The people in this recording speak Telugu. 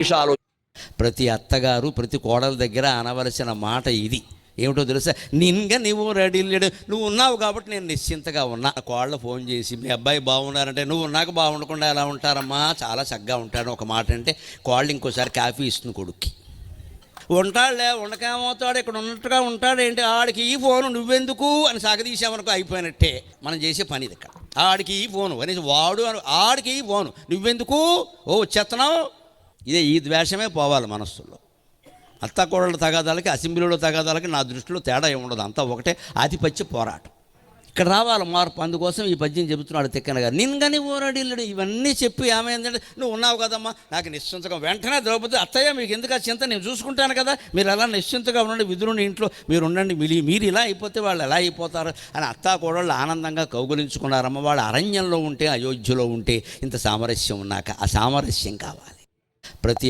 విషయాలు ప్రతి అత్తగారు ప్రతి కోడల దగ్గర అనవలసిన మాట ఇది. ఏమిటో తెలుసా? నిన్గా నువ్వు రెడీ లేడు, నువ్వు ఉన్నావు కాబట్టి నేను నిశ్చింతగా ఉన్నా. కోళ్ళ ఫోన్ చేసి మీ అబ్బాయి బాగున్నారంటే, నువ్వు ఉన్నాక బాగుండకుండా ఎలా ఉంటారమ్మా, చాలా చక్కగా ఉంటాడు ఒక మాట అంటే, కోళ్ళు ఇంకోసారి కాఫీ ఇస్తుంది కొడుక్కి. ఉంటాడులే, ఉండకేమవుతాడు, ఇక్కడ ఉన్నట్టుగా ఉంటాడు ఏంటి, ఆడికి ఈ ఫోను నువ్వెందుకు అని సాగదీసామనుకో అయిపోయినట్టే మనం చేసే పని ఇది. ఇక్కడ ఆడికి ఈ ఫోను అనేసి వాడు ఆడికి ఈ ఫోను నువ్వెందుకు వచ్చేస్తున్నావు. ఇదే ఈ ద్వేషమే పోవాలి మనస్సులో. అత్త కోడళ్ళ తగాదాలకి అసెంబ్లీలో తగాదాలకి నా దృష్టిలో తేడా ఏముండదు, అంతా ఒకటే ఆధిపత్య పోరాటం. ఇక్కడ రావాలి మార్పు. అందుకోసం ఈ పద్యం చెబుతున్నాడు తిక్కనగా. నిన్గని ఓరాడిల్లుడు ఇవన్నీ చెప్పి ఏమైందంటే, నువ్వు ఉన్నావు కదమ్మా నాకు నిశ్చింతగా. వెంటనే ద్రౌపది, అత్తయ్య మీకు ఎందుకు ఆ చింత, నేను చూసుకుంటాను కదా, మీరు అలా నిశ్చింతగా ఉండండి, విదురుని ఇంట్లో మీరు ఉండండి, మీరు ఇలా అయిపోతే వాళ్ళు ఎలా అయిపోతారు అని అత్తా కోడళ్ళు ఆనందంగా కౌగులించుకున్నారమ్మ. వాళ్ళు అరణ్యంలో ఉంటే, అయోధ్యలో ఉంటే ఇంత సామరస్యం ఉన్నాక ఆ సామరస్యం కావాలి. ప్రతి